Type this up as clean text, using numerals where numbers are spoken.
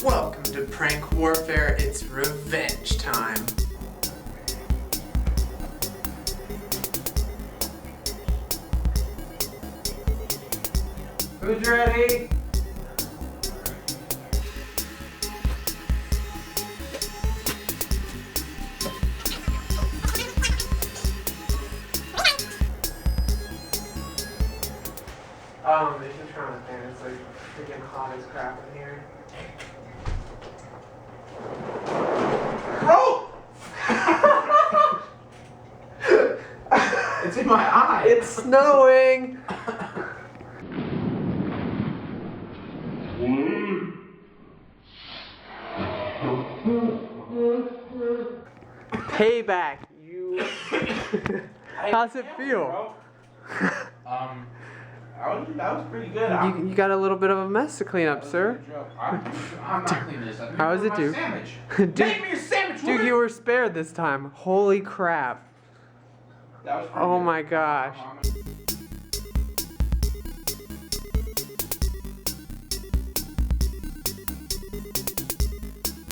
Welcome to Prank Warfare, it's revenge time. Who's ready? It's just trying to fan. It's like freaking hot as crap in here. Bro! It's in my eye. It's snowing! Payback, you. How's it feel? That was pretty good. You got a little bit of a mess to clean up, sir. I'm not cleaning this up. How was it, dude? Dude, make me a sandwich, Dude, you were spared this time. Holy crap. That was Oh good. my gosh.